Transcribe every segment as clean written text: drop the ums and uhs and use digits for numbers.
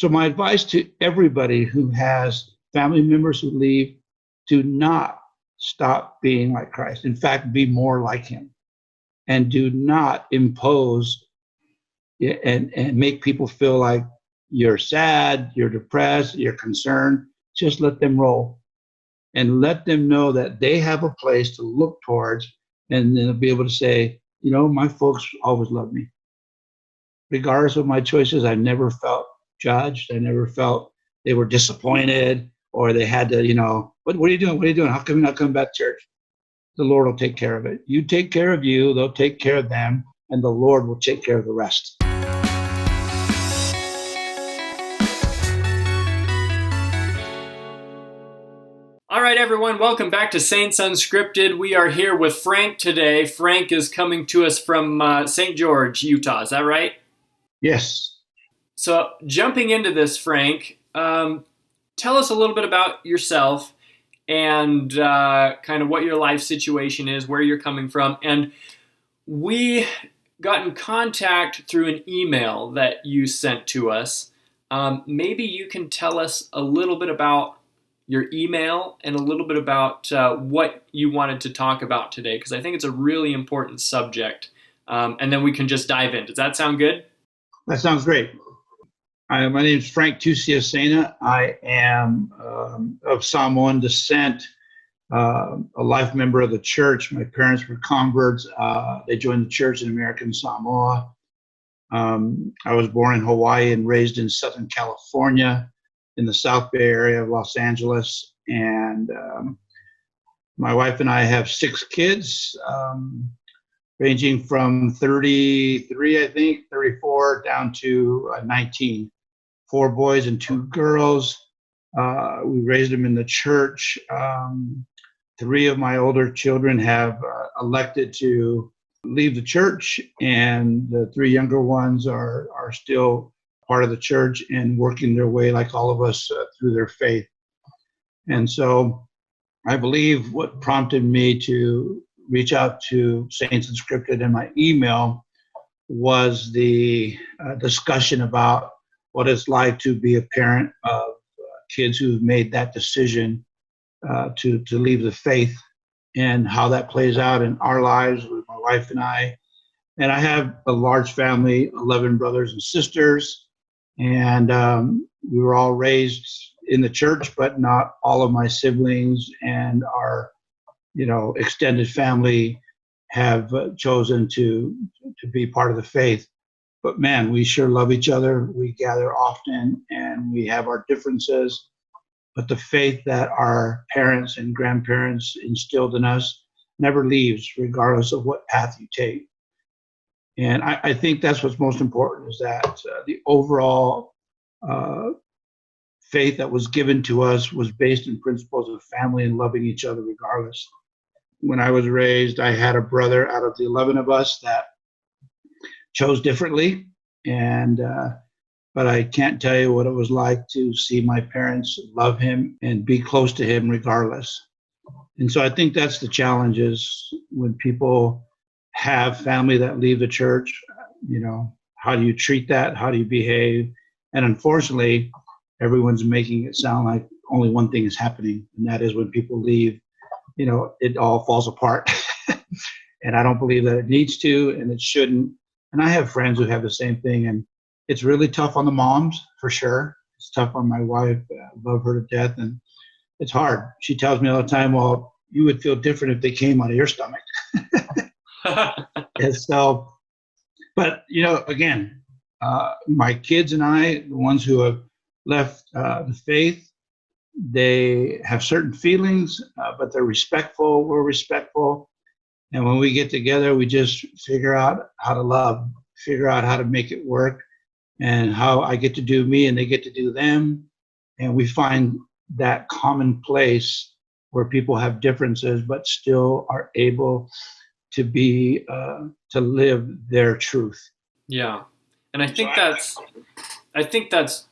So my advice to everybody who has family members who leave, do not stop being like Christ. In fact, be more like him. And do not impose and make people feel like you're sad, you're depressed, you're concerned. Just let them roll and let them know that they have a place to look towards, and then they'll be able to say, my folks always loved me. Regardless of my choices, I never felt judged. I never felt they were disappointed or they had to, what are you doing? What are you doing? How come you're not coming back to church? The Lord will take care of it. You take care of you, they'll take care of them, and the Lord will take care of the rest. All right, everyone, welcome back to Saints Unscripted. We are here with Frank today. Frank is coming to us from St. George, Utah. Is that right? Yes. So jumping into this, Frank, tell us a little bit about yourself and kind of what your life situation is, where you're coming from. And we got in contact through an email that you sent to us. Maybe you can tell us a little bit about your email and a little bit about what you wanted to talk about today, because I think it's a really important subject. And then we can just dive in. Does that sound good? That sounds great. My name is Frank Tusiasena. I am of Samoan descent, a life member of the church. My parents were converts. They joined the church in American Samoa. I was born in Hawaii and raised in Southern California in the South Bay area of Los Angeles. And my wife and I have 6 kids, ranging from 33, I think, 34, down to 19. 4 boys and 2 girls. We raised them in the church. 3 of my older children have elected to leave the church, and the 3 younger ones are still part of the church and working their way, like all of us, through their faith. And so I believe what prompted me to reach out to Saints Unscripted in my email was the discussion about what it's like to be a parent of kids who've made that decision to leave the faith, and how that plays out in our lives with my wife and I. And I have a large family, 11 brothers and sisters, and we were all raised in the church, but not all of my siblings and our, extended family have chosen to be part of the faith. But man, we sure love each other. We gather often and we have our differences. But the faith that our parents and grandparents instilled in us never leaves, regardless of what path you take. And I think that's what's most important, is that the overall faith that was given to us was based in principles of family and loving each other regardless. When I was raised, I had a brother out of the 11 of us that chose differently, and but I can't tell you what it was like to see my parents love him and be close to him regardless. And so I think that's the challenge, is when people have family that leave the church, how do you treat that? How do you behave? And unfortunately, everyone's making it sound like only one thing is happening, and that is when people leave, it all falls apart. And I don't believe that it needs to, and it shouldn't. And I have friends who have the same thing, and it's really tough on the moms, for sure. It's tough on my wife. I love her to death, and it's hard. She tells me all the time, well, you would feel different if they came out of your stomach. And so, but, again, my kids and I, the ones who have left the faith, they have certain feelings, but they're respectful. We're respectful. And when we get together, we just figure out how to love, figure out how to make it work, and how I get to do me and they get to do them. And we find that common place where people have differences, but still are able to be, to live their truth. Yeah. And I think that's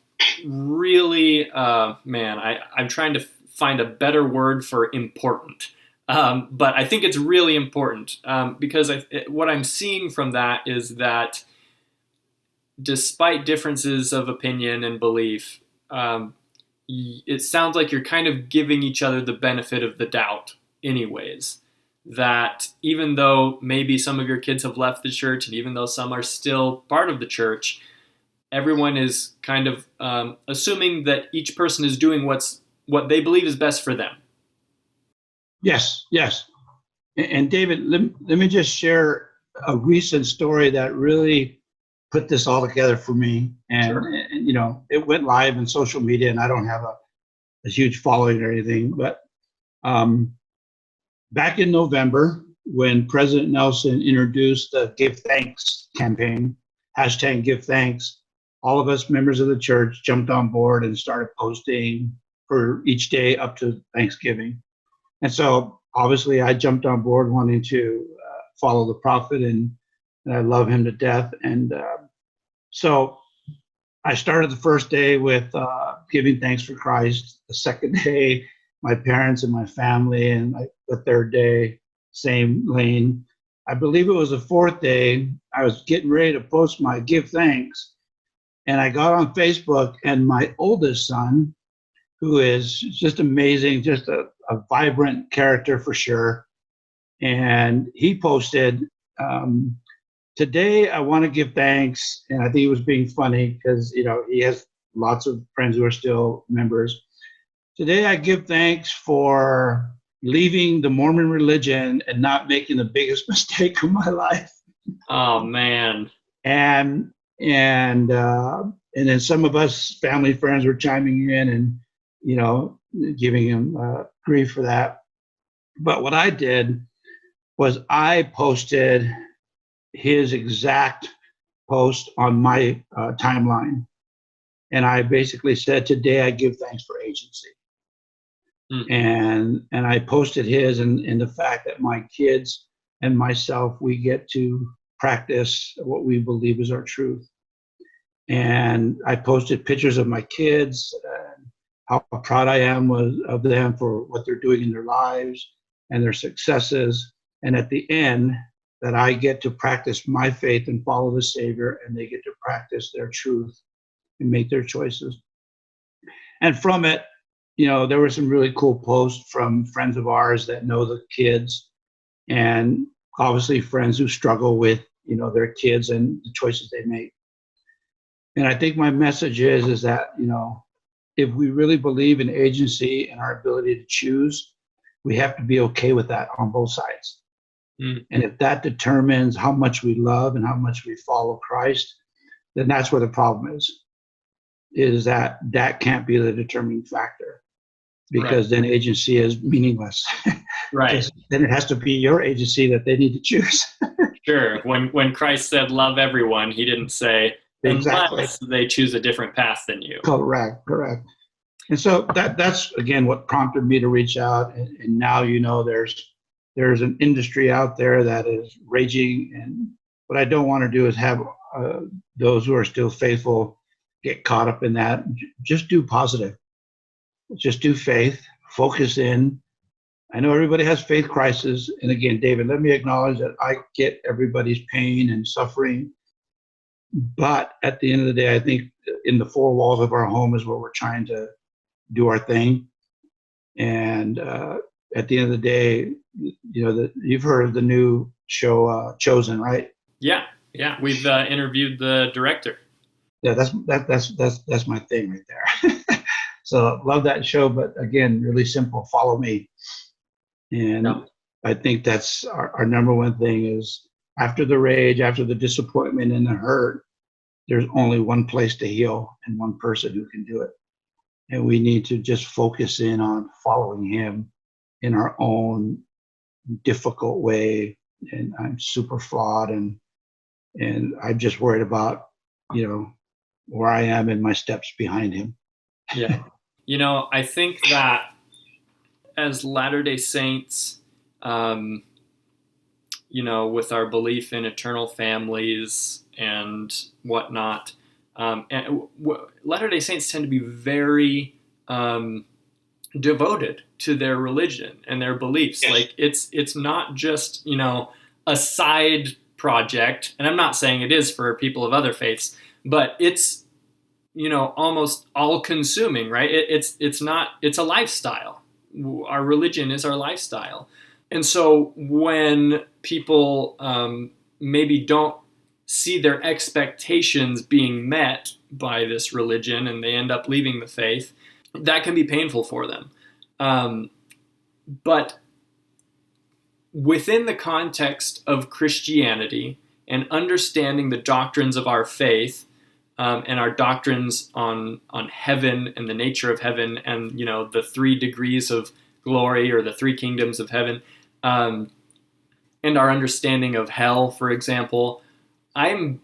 really, I'm trying to find a better word for important. But I think it's really important because what I'm seeing from that is that despite differences of opinion and belief, it sounds like you're kind of giving each other the benefit of the doubt anyways. That even though maybe some of your kids have left the church, and even though some are still part of the church, everyone is kind of assuming that each person is doing what they believe is best for them. Yes, yes. And David, let me just share a recent story that really put this all together for me. And you know, it went live in social media, and I don't have a huge following or anything, but back in November, when President Nelson introduced the Give Thanks campaign, hashtag Give Thanks, all of us members of the church jumped on board and started posting for each day up to Thanksgiving. And so obviously I jumped on board wanting to follow the prophet, and I love him to death. And so I started the first day with giving thanks for Christ. The second day, my parents and my family, and the third day, same lane. I believe it was the fourth day, I was getting ready to post my give thanks. And I got on Facebook, and my oldest son, who is just amazing, just a vibrant character for sure. And he posted, today I want to give thanks. And I think he was being funny because, you know, he has lots of friends who are still members. Today I give thanks for leaving the Mormon religion and not making the biggest mistake of my life. Oh man. And then some of us family friends were chiming in and, you know, giving him grief for that. But what I did was I posted his exact post on my timeline. And I basically said, today I give thanks for agency. And I posted his and the fact that my kids and myself, we get to practice what we believe is our truth. And I posted pictures of my kids, how proud I am of them for what they're doing in their lives and their successes. And at the end, that I get to practice my faith and follow the Savior, and they get to practice their truth and make their choices. And from it, you know, there were some really cool posts from friends of ours that know the kids, and obviously friends who struggle with, you know, their kids and the choices they make. And I think my message is that, you know, if we really believe in agency and our ability to choose, we have to be okay with that on both sides. And if that determines how much we love and how much we follow Christ, then that's where the problem is that can't be the determining factor, because then agency is meaningless. Right. Then it has to be your agency that they need to choose. Sure. When Christ said love everyone, he didn't say unless they choose a different path than you. Correct. And so that's again what prompted me to reach out. And now, you know, there's an industry out there that is raging, and what I don't want to do is have those who are still faithful get caught up in that. Just do positive. Just do faith. Focus in. I know everybody has faith crisis, and again, David, let me acknowledge that I get everybody's pain and suffering. But at the end of the day, I think in the four walls of our home is where we're trying to do our thing. And at the end of the day, you know, you've heard of the new show Chosen, right? Yeah. We've interviewed the director. Yeah, that's my thing right there. So love that show, but again, really simple. Follow me. And I think that's our number one thing is, after the rage, after the disappointment and the hurt, there's only one place to heal and one person who can do it. And we need to just focus in on following him in our own difficult way. And I'm super flawed, and I'm just worried about, you know, where I am in my steps behind him. Yeah. You know, I think that as Latter-day Saints, you know, with our belief in eternal families and whatnot, Latter-day Saints tend to be very devoted to their religion and their beliefs. Yes. Like it's not just, you know, a side project, and I'm not saying it is for people of other faiths, but it's, almost all consuming, right? It's a lifestyle. Our religion is our lifestyle. And so when people maybe don't see their expectations being met by this religion and they end up leaving the faith, that can be painful for them. But within the context of Christianity and understanding the doctrines of our faith, and our doctrines on heaven and the nature of heaven and, the 3 degrees of glory or the 3 kingdoms of heaven, and our understanding of hell, for example, I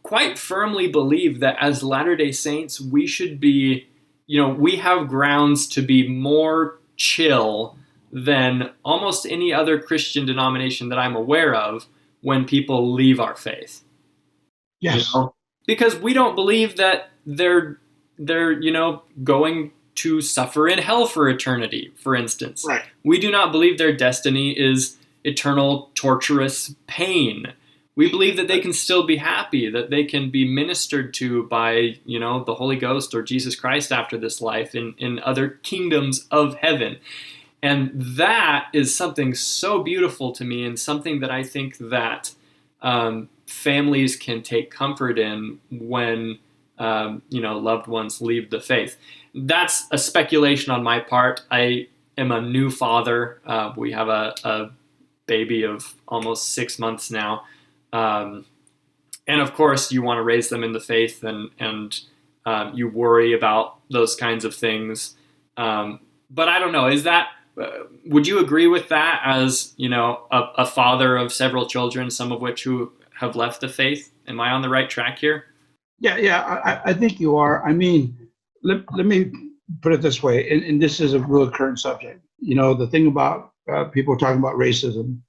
quite firmly believe that as Latter-day Saints, we should be, we have grounds to be more chill than almost any other Christian denomination that I'm aware of when people leave our faith. Yes. Because we don't believe that they're going to suffer in hell for eternity, for instance. Right. We do not believe their destiny is eternal, torturous pain. We believe that they can still be happy, that they can be ministered to by, the Holy Ghost or Jesus Christ after this life in other kingdoms of heaven. And that is something so beautiful to me, and something that I think that families can take comfort in when loved ones leave the faith. That's a speculation on my part. I am a new father. We have a baby of almost 6 months now, and of course you want to raise them in the faith, and you worry about those kinds of things. But I don't know. Is that? Would you agree with that as a father of several children, some of which who have left the faith? Am I on the right track here? Yeah, I think you are. I mean, let me put it this way, and this is a real current subject. The thing about people talking about racism,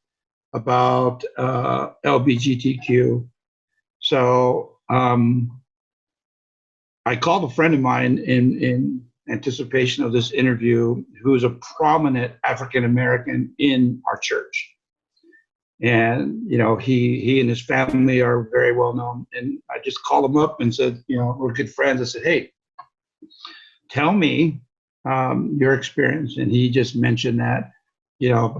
about LGBTQ. So I called a friend of mine in anticipation of this interview, who is a prominent African American in our church. And, he and his family are very well known. And I just called him up and said, we're good friends. I said, hey, tell me your experience. And he just mentioned that,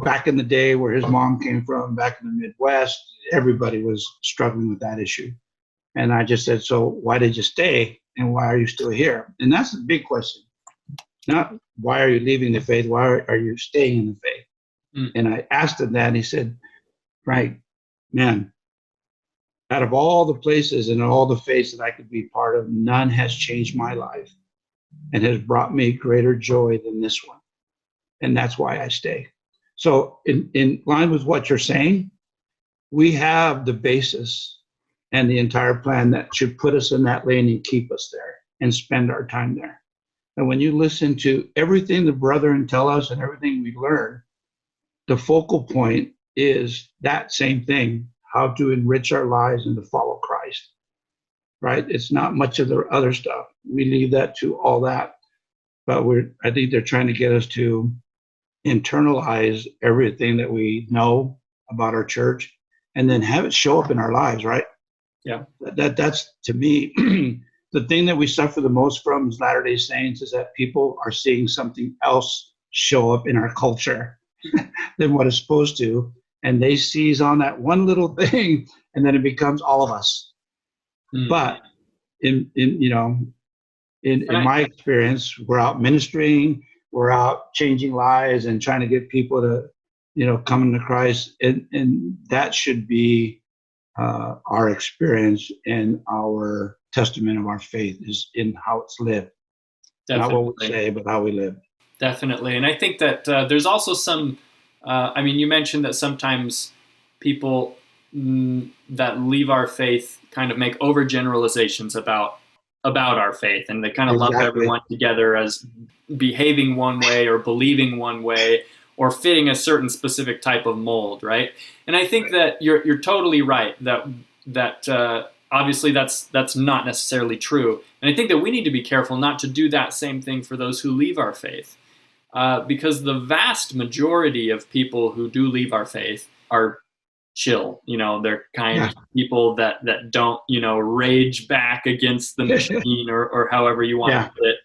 back in the day where his mom came from, back in the Midwest, everybody was struggling with that issue. And I just said, so why did you stay? And why are you still here? And that's the big question. Not why are you leaving the faith? Why are you staying in the faith? Mm. And I asked him that, and he said, right, man, out of all the places and all the faiths that I could be part of, none has changed my life and has brought me greater joy than this one. And that's why I stay. So in line with what you're saying, we have the basis and the entire plan that should put us in that lane and keep us there and spend our time there. And when you listen to everything the brethren tell us and everything we learn, the focal point is that same thing, how to enrich our lives and to follow Christ, right? It's not much of the other stuff. We leave that to all that. But I think they're trying to get us to internalize everything that we know about our church and then have it show up in our lives, right? Yeah. That's to me, the thing that we suffer the most from as Latter-day Saints is that people are seeing something else show up in our culture than what is supposed to. And they seize on that one little thing, and then it becomes all of us. Mm. But in my experience, we're out ministering, we're out changing lives and trying to get people to, come into Christ. And that should be our experience and our testament of our faith is in how it's lived. Definitely. Not what we say, but how we live. Definitely. And I think that there's also some, you mentioned that sometimes people that leave our faith kind of make overgeneralizations about our faith, and they kind of lump everyone together as behaving one way or believing one way or fitting a certain specific type of mold, right? And I think that you're totally right that obviously that's not necessarily true. And I think that we need to be careful not to do that same thing for those who leave our faith. Because the vast majority of people who do leave our faith are chill. They're kind Yeah. people that don't, rage back against the machine or however you want Yeah. to put it.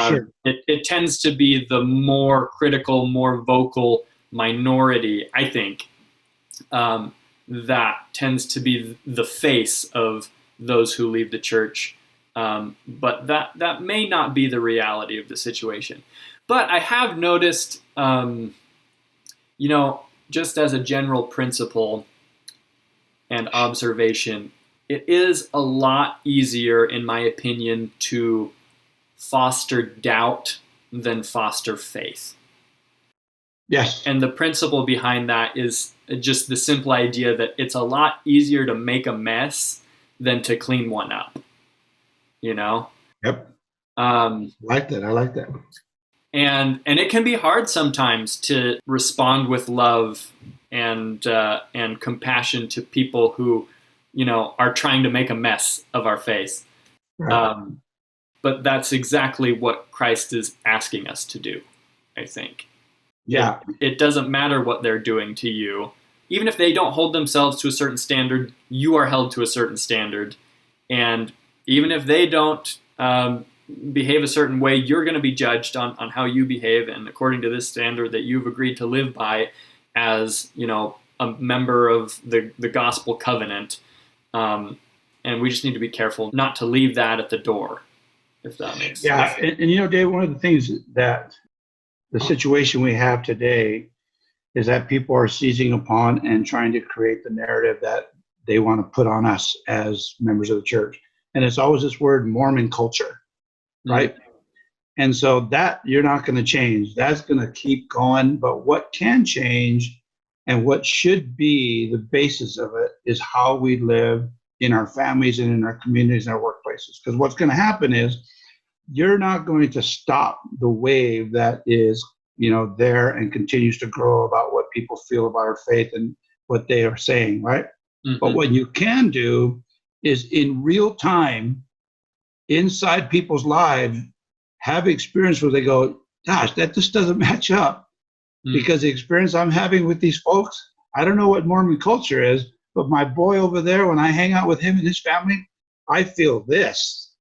Sure. It tends to be the more critical, more vocal minority, I think, that tends to be the face of those who leave the church. But that may not be the reality of the situation. But I have noticed, just as a general principle and observation, it is a lot easier, in my opinion, to foster doubt than foster faith. Yes. And the principle behind that is just the simple idea that it's a lot easier to make a mess than to clean one up. Yep. I like that. I like that. And it can be hard sometimes to respond with love and compassion to people who, are trying to make a mess of our faith. Right. But that's exactly what Christ is asking us to do, I think. Yeah. It doesn't matter what they're doing to you. Even if they don't hold themselves to a certain standard, you are held to a certain standard. And even if they don't behave a certain way, you're going to be judged on how you behave and according to this standard that you've agreed to live by as, a member of the gospel covenant. And we just need to be careful not to leave that at the door, if that makes sense. Yeah. And Dave, one of the things that the situation we have today is that people are seizing upon and trying to create the narrative that they want to put on us as members of the church. And it's always this word Mormon culture, right? Mm-hmm. And so that you're not going to change. That's going to keep going. But what can change and what should be the basis of it is how we live in our families and in our communities and our workplaces. Because what's going to happen is you're not going to stop the wave that is, there and continues to grow about what people feel about our faith and what they are saying, right? Mm-hmm. But what you can do is in real time, inside people's lives, have experience where they go, gosh, that just doesn't match up. Mm-hmm. Because the experience I'm having with these folks, I don't know what Mormon culture is, but my boy over there, when I hang out with him and his family, I feel this.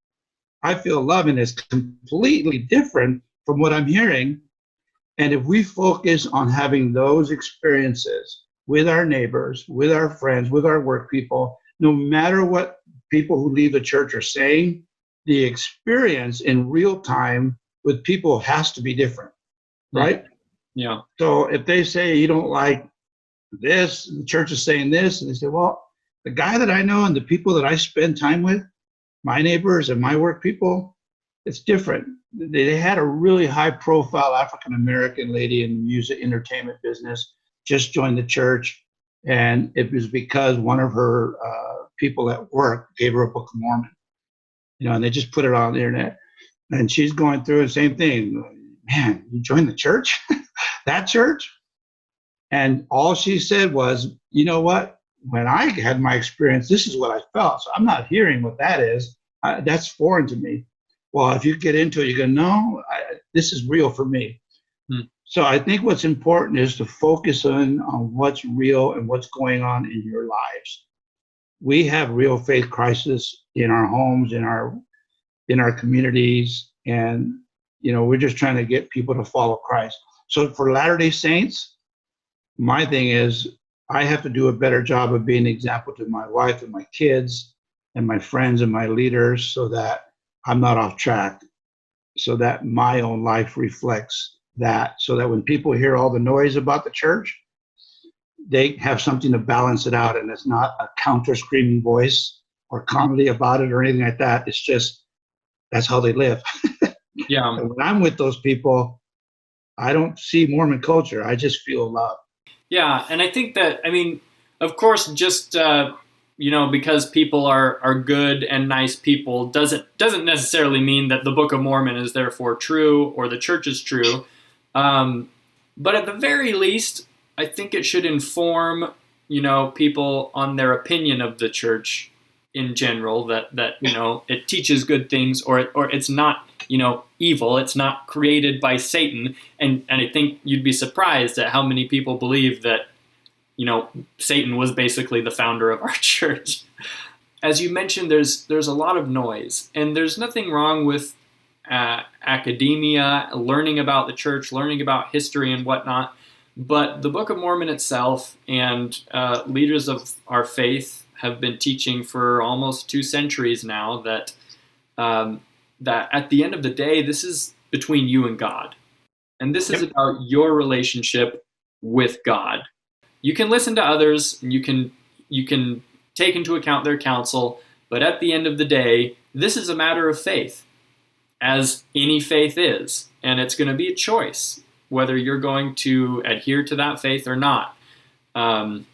I feel love, and it's completely different from what I'm hearing. And if we focus on having those experiences with our neighbors, with our friends, with our work people, no matter what people who leave the church are saying, the experience in real time with people has to be different, right? Yeah. So if they say you don't like this, the church is saying this, and they say, well, the guy that I know and the people that I spend time with, my neighbors and my work people, it's different. They had a really high profile African-American lady in the music entertainment business, just joined the church. And it was because one of her people at work gave her a Book of Mormon, and they just put it on the internet. And she's going through the same thing. Man, you joined the church? That church? And all she said was, you know what? When I had my experience, this is what I felt. So I'm not hearing what that is. That's foreign to me. Well, if you get into it, you go, no, this is real for me. So I think what's important is to focus on what's real and what's going on in your lives. We have real faith crisis in our homes, in our communities, and we're just trying to get people to follow Christ. So for Latter-day Saints, my thing is I have to do a better job of being an example to my wife and my kids and my friends and my leaders so that I'm not off track, so that my own life reflects that, so that when people hear all the noise about the church, they have something to balance it out, and it's not a counter screaming voice or comedy about it or anything like that. It's just, that's how they live. Yeah. And when I'm with those people, I don't see Mormon culture. I just feel love. Yeah. And I think that, of course, just, because people are good and nice people doesn't necessarily mean that the Book of Mormon is therefore true or the church is true. But at the very least, I think it should inform, people on their opinion of the church in general, that it teaches good things or it's not, evil. It's not created by Satan. And I think you'd be surprised at how many people believe that Satan was basically the founder of our church. As you mentioned, there's a lot of noise, and there's nothing wrong with academia, learning about the church, learning about history and whatnot. But the Book of Mormon itself and leaders of our faith have been teaching for almost 2 centuries now that at the end of the day, this is between you and God. And this is about your relationship with God. You can listen to others, and you can take into account their counsel, but at the end of the day, this is a matter of faith, as any faith is, and it's going to be a choice whether you're going to adhere to that faith or not. And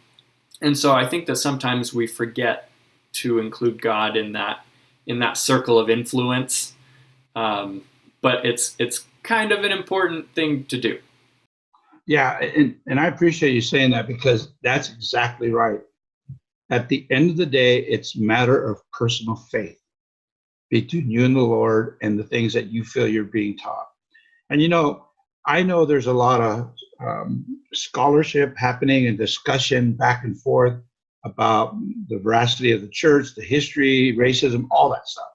so I think that sometimes we forget to include God in that circle of influence, but it's kind of an important thing to do. Yeah, and I appreciate you saying that, because that's exactly right. At the end of the day, it's a matter of personal faith between you and the Lord and the things that you feel you're being taught. And I know there's a lot of scholarship happening and discussion back and forth about the veracity of the church, the history, racism, all that stuff.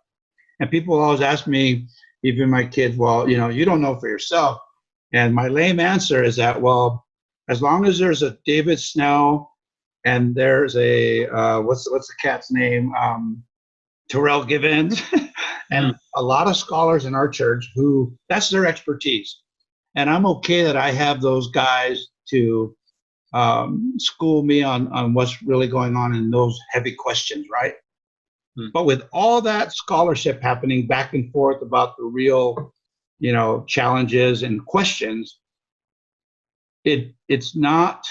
And people always ask me, even my kids, well, you don't know for yourself. And my lame answer is that, well, as long as there's a David Snell and there's a, what's the cat's name? Terrell Givens, and a lot of scholars in our church who that's their expertise. And I'm okay that I have those guys to school me on what's really going on in those heavy questions, right? But with all that scholarship happening back and forth about the real, challenges and questions, it's not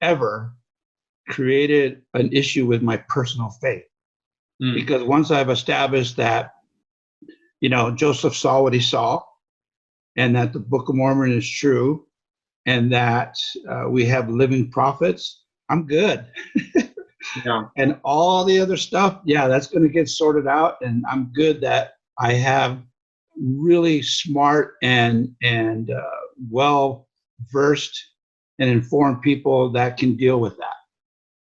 ever created an issue with my personal faith. Because once I've established that, Joseph saw what he saw, and that the Book of Mormon is true, and that we have living prophets, I'm good. Yeah. And all the other stuff, that's going to get sorted out. And I'm good that I have really smart and well-versed and informed people that can deal with that.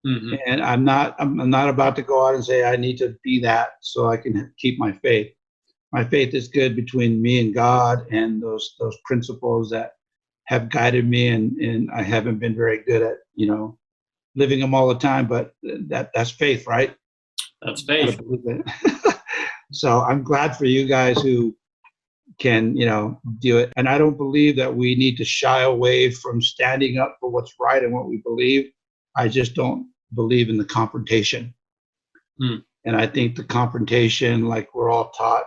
Mm-hmm. And I'm not about to go out and say I need to be that so I can keep my faith. My faith is good between me and God, and those principles that have guided me, and I haven't been very good at living them all the time, but that's faith, right? That's faith. So I'm glad for you guys who can do it. And I don't believe that we need to shy away from standing up for what's right and what we believe. I just don't believe in the confrontation. And I think the confrontation, like we're all taught,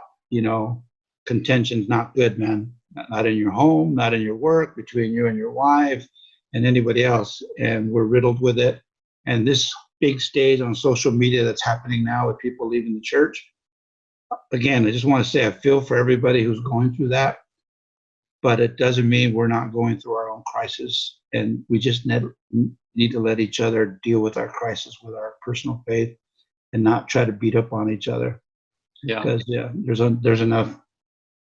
contention's not good, man. Not in your home, not in your work, between you and your wife and anybody else. And we're riddled with it. And this big stage on social media that's happening now with people leaving the church. Again, I just want to say I feel for everybody who's going through that, but it doesn't mean we're not going through our own crisis. And we just need to let each other deal with our crisis with our personal faith and not try to beat up on each other. Yeah. Because there's enough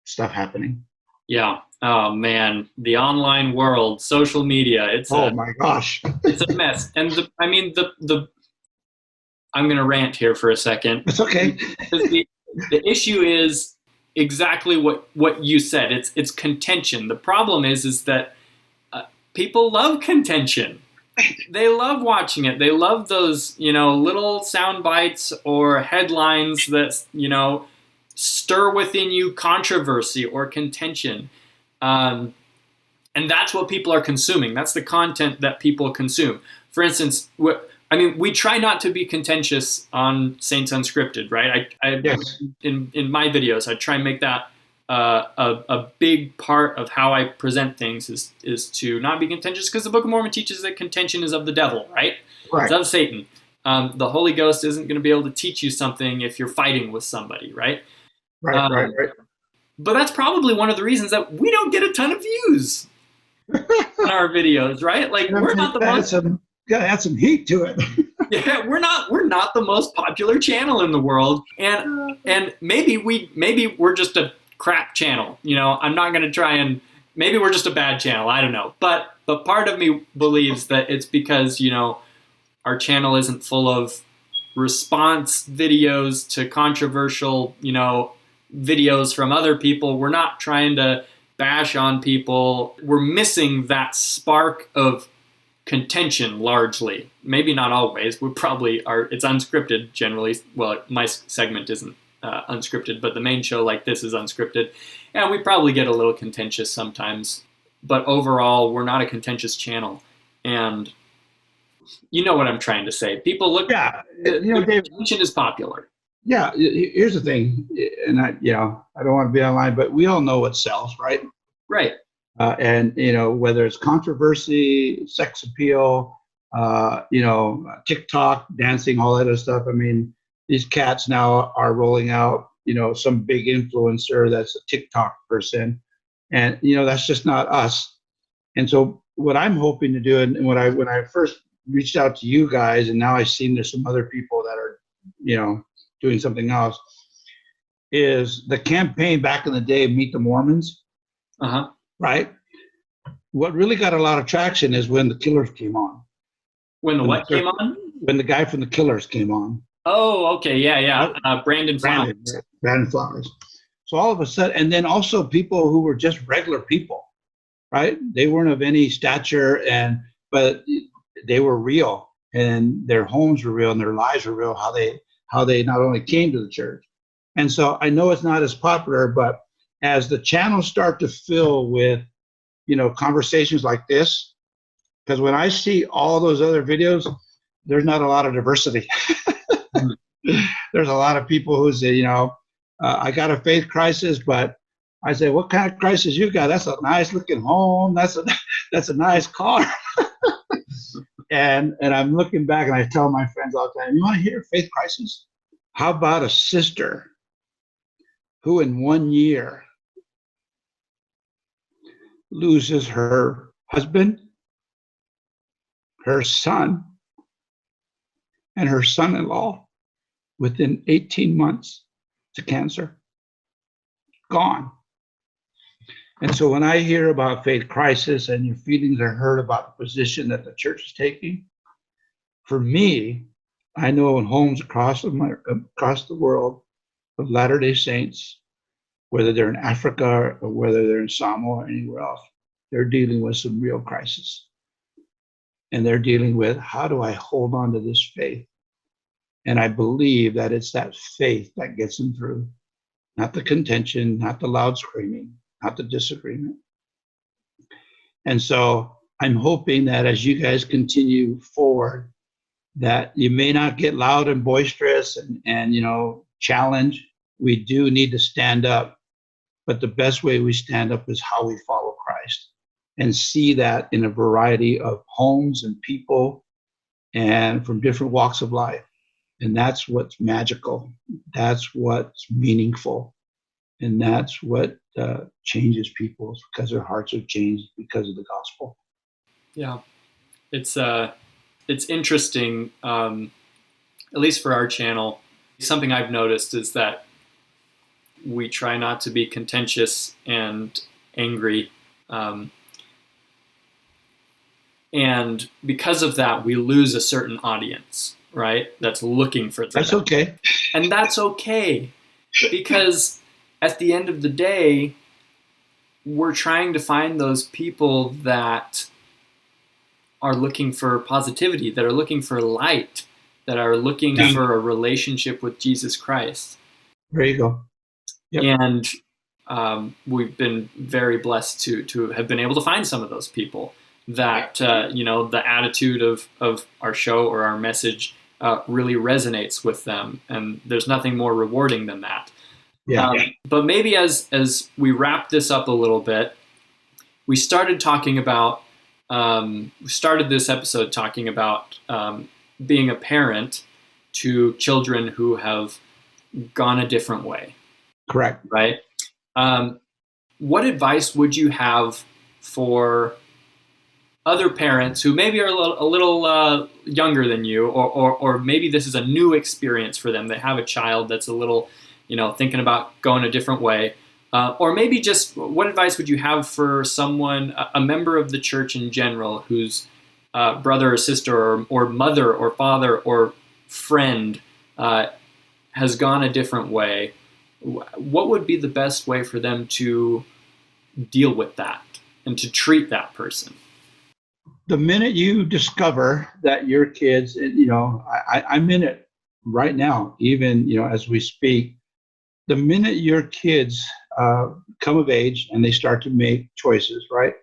stuff happening. Yeah. Oh man, the online world, social media. My gosh, it's a mess. And I'm going to rant here for a second. It's okay. The issue is exactly what you said. It's contention. The problem is that people love contention. They love watching it. They love those, little sound bites or headlines that, stir within you controversy or contention. And that's what people are consuming. That's the content that people consume. For instance, we try not to be contentious on Saints Unscripted, right? Yes. In my videos, I try and make that a big part of how I present things is to not be contentious, because the Book of Mormon teaches that contention is of the devil, right? Right. It's of Satan. The Holy Ghost isn't going to be able to teach you something if you're fighting with somebody, right? Right. But that's probably one of the reasons that we don't get a ton of views on our videos, right? Like we're not the most. Gotta add some heat to it. Yeah, we're not the most popular channel in the world, and maybe we're just a crap channel. I'm not going to try and maybe we're just a bad channel. I don't know, but But part of me believes that it's because, our channel isn't full of response videos to controversial, videos from other people. We're not trying to bash on people. We're missing that spark of contention largely. Maybe not always. We probably are. It's unscripted generally. Well, my segment isn't unscripted, but the main show like this is unscripted. And we probably get a little contentious sometimes. But overall, we're not a contentious channel. And you know what I'm trying to say. People look. Yeah, Dave, contention is popular. Yeah, here's the thing, and I don't want to be online, but we all know what sells, right? Right. And whether it's controversy, sex appeal, TikTok, dancing, all that other stuff. I mean, these cats now are rolling out, some big influencer that's a TikTok person, and that's just not us. And so what I'm hoping to do, and when I first reached out to you guys, and now I've seen there's some other people that are, doing something else, is the campaign back in the day, Meet the Mormons. Uh-huh. Right? What really got a lot of traction is when the Killers came on. When the what came on? When the guy from the Killers came on. Oh, okay. Yeah. Brandon Flowers. Brandon Flowers. So all of a sudden, and then also people who were just regular people, right? They weren't of any stature, but they were real, and their homes were real, and their lives were real, how they not only came to the church. And so I know it's not as popular, but as the channels start to fill with, conversations like this, because when I see all those other videos, there's not a lot of diversity. There's a lot of people who say, I got a faith crisis, but I say, what kind of crisis you got? That's a nice looking home. That's a nice car. And I'm looking back, and I tell my friends all the time, you want to hear faith crisis? How about a sister who in 1 year loses her husband, her son, and her son-in-law within 18 months to cancer? Gone. And so when I hear about faith crisis and your feelings are hurt about the position that the church is taking, for me, I know in homes across the world of Latter-day Saints, whether they're in Africa or whether they're in Samoa or anywhere else, they're dealing with some real crisis. And they're dealing with, how do I hold on to this faith? And I believe that it's that faith that gets them through, not the contention, not the loud screaming, not the disagreement. And so I'm hoping that as you guys continue forward, that you may not get loud and boisterous and challenge. We do need to stand up, but the best way we stand up is how we follow Christ and see that in a variety of homes and people and from different walks of life. And that's what's magical. That's what's meaningful. And that's what changes people, because their hearts are changed because of the gospel. Yeah, it's interesting, at least for our channel. Something I've noticed is that we try not to be contentious and angry. And because of that, we lose a certain audience, right? That's looking for that. That's okay. And that's okay. Because at the end of the day, we're trying to find those people that are looking for positivity, that are looking for light, that are looking for a relationship with Jesus Christ. There you go. Yep. And we've been very blessed to have been able to find some of those people that, the attitude of our show or our message really resonates with them. And there's nothing more rewarding than that. Yeah. But maybe as we wrap this up a little bit, we started talking about, we started this episode talking about being a parent to children who have gone a different way. Correct. Right? What advice would you have for other parents who maybe are a little younger than you, or maybe this is a new experience for them? They have a child that's a little, thinking about going a different way. Or maybe just what advice would you have for someone, a member of the church in general, whose brother or sister or mother or father or friend has gone a different way? What would be the best way for them to deal with that and to treat that person? The minute you discover that your kids, I'm in it right now, even, as we speak, the minute your kids come of age and they start to make choices, right?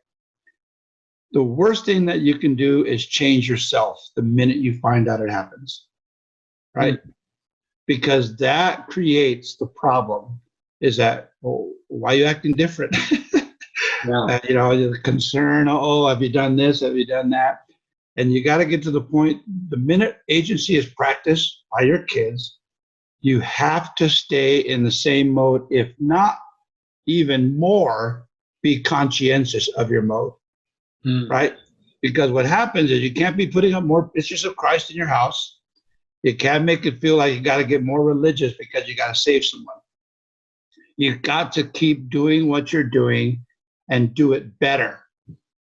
The worst thing that you can do is change yourself the minute you find out it happens, right? Because that creates the problem is that, well, why are you acting different? Yeah. The concern, oh, have you done this? Have you done that? And you got to get to the point, the minute agency is practiced by your kids, you have to stay in the same mode, if not even more, be conscientious of your mode, right? Because what happens is you can't be putting up more pictures of Christ in your house. You can't make it feel like you got to get more religious because you got to save someone. You've got to keep doing what you're doing and do it better,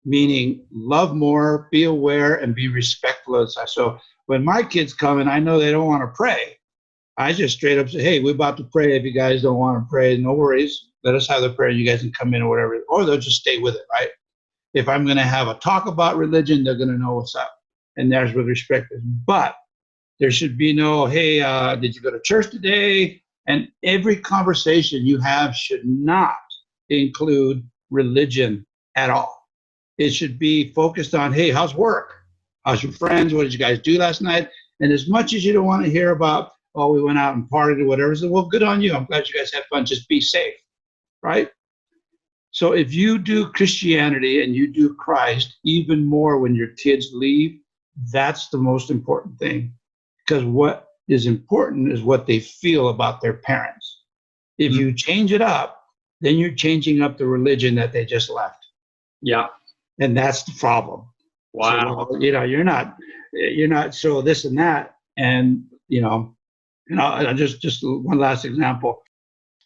meaning love more, be aware, and be respectful of that. So when my kids come and I know they don't want to pray, I just straight up say, hey, we're about to pray. If you guys don't want to pray, no worries. Let us have the prayer. You guys can come in or whatever, or they'll just stay with it, right? If I'm going to have a talk about religion, they're going to know what's up. And there's with respect. But there should be no, hey, did you go to church today? And every conversation you have should not include religion at all. It should be focused on, hey, how's work? How's your friends? What did you guys do last night? And as much as you don't want to hear about, oh, we went out and partied or whatever, so, well, good on you. I'm glad you guys had fun. Just be safe, right? So if you do Christianity and you do Christ even more when your kids leave, that's the most important thing. Because what is important is what they feel about their parents. If you change it up, then you're changing up the religion that they just left. Yeah. And that's the problem. Wow. So, you're not so this and that. And, just one last example.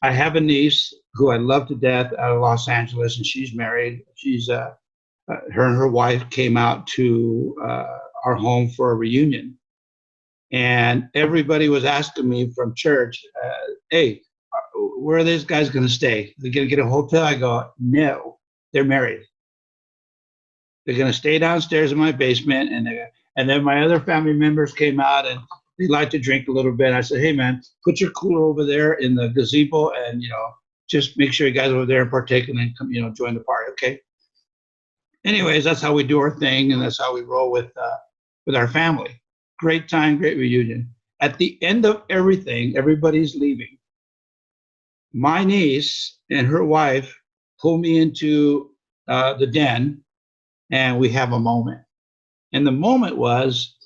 I have a niece who I love to death out of Los Angeles, and she's married. She's her and her wife came out to our home for a reunion. And everybody was asking me from church, hey, where are these guys going to stay? They're going to get a hotel? I go, no, they're married. They're going to stay downstairs in my basement. And then my other family members came out and they like to drink a little bit. I said, hey, man, put your cooler over there in the gazebo and, just make sure you guys are over there and partake and then come, join the party, okay? Anyways, that's how we do our thing, and that's how we roll with our family. Great time, great reunion. At the end of everything, everybody's leaving. My niece and her wife pull me into the den, and we have a moment. And the moment was,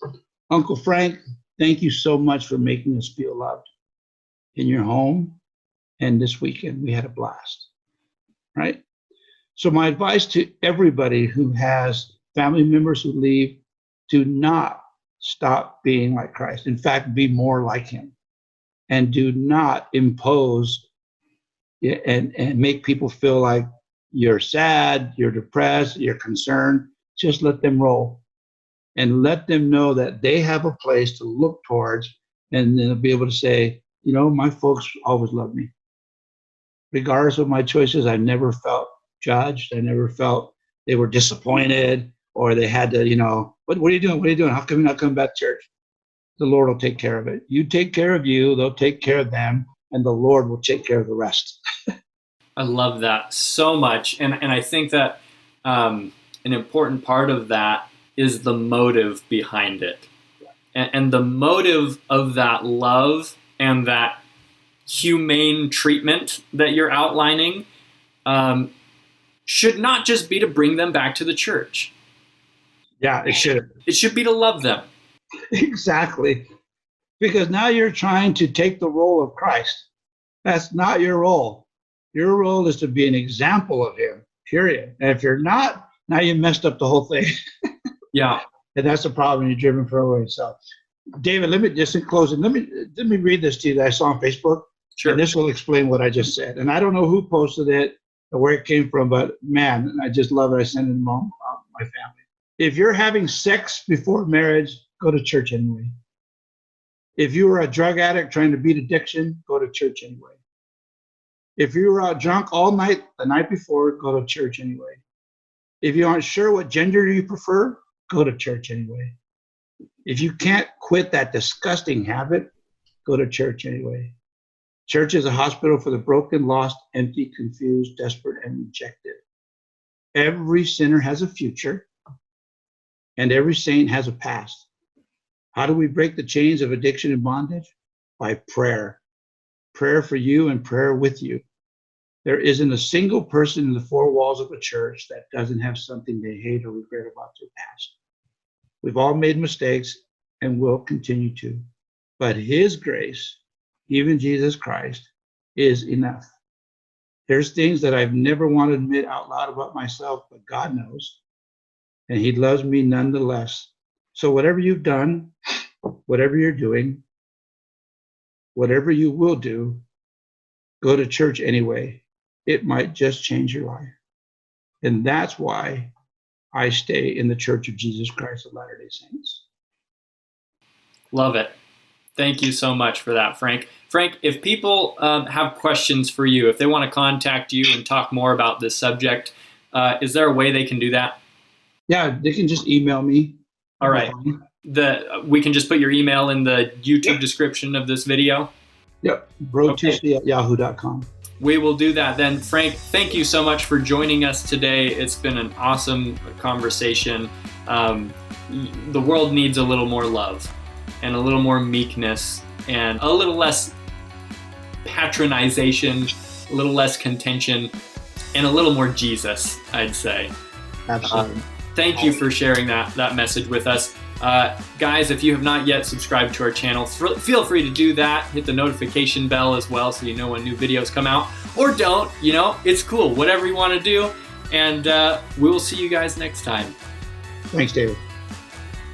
Uncle Frank, thank you so much for making us feel loved in your home. And this weekend, we had a blast, right? So my advice to everybody who has family members who leave, do not stop being like Christ. In fact, be more like him. And do not impose and make people feel like you're sad, you're depressed, you're concerned. Just let them roll. And let them know that they have a place to look towards, and then they'll be able to say, my folks always loved me. Regardless of my choices, I never felt judged. I never felt they were disappointed or they had to, what are you doing? What are you doing? How come you're not coming back to church? The Lord will take care of it. You take care of you, they'll take care of them, and the Lord will take care of the rest. I love that so much. And I think that an important part of that is the motive behind it. And the motive of that love and that humane treatment that you're outlining should not just be to bring them back to the church. Yeah, it should. It should be to love them. Exactly. Because now you're trying to take the role of Christ. That's not your role. Your role is to be an example of him, period. And if you're not, now you messed up the whole thing. Yeah. And that's the problem. You're driven far away. So, David, let me just in closing, let me read this to you that I saw on Facebook. Sure. And this will explain what I just said. And I don't know who posted it or where it came from, but man, I just love it. I send it to my family. If you're having sex before marriage, go to church anyway. If you were a drug addict trying to beat addiction, go to church anyway. If you were out drunk all night the night before, go to church anyway. If you aren't sure what gender you prefer, go to church anyway. If you can't quit that disgusting habit, go to church anyway. Church is a hospital for the broken, lost, empty, confused, desperate, and rejected. Every sinner has a future, and every saint has a past. How do we break the chains of addiction and bondage? By prayer. Prayer for you and prayer with you. There isn't a single person in the four walls of a church that doesn't have something they hate or regret about their past. We've all made mistakes and will continue to. But His grace, even Jesus Christ, is enough. There's things that I've never wanted to admit out loud about myself, but God knows. And He loves me nonetheless. So whatever you've done, whatever you're doing, whatever you will do, go to church anyway. It might just change your life. And that's why I stay in the Church of Jesus Christ of Latter-day Saints. Love it. Thank you so much for that, Frank. Frank, if people have questions for you, if they want to contact you and talk more about this subject, is there a way they can do that? Yeah, they can just email me. All right. We can just put your email in the YouTube description of this video? Yep, bro2c@yahoo.com. We will do that then. Frank, thank you so much for joining us today. It's been an awesome conversation. The world needs a little more love and a little more meekness and a little less patronization, a little less contention, and a little more Jesus, I'd say. Absolutely. Thank you for sharing that message with us. Guys, if you have not yet subscribed to our channel, feel free to do that. Hit the notification bell as well so you know when new videos come out. Or don't, it's cool. Whatever you want to do. And we will see you guys next time. Thanks, David.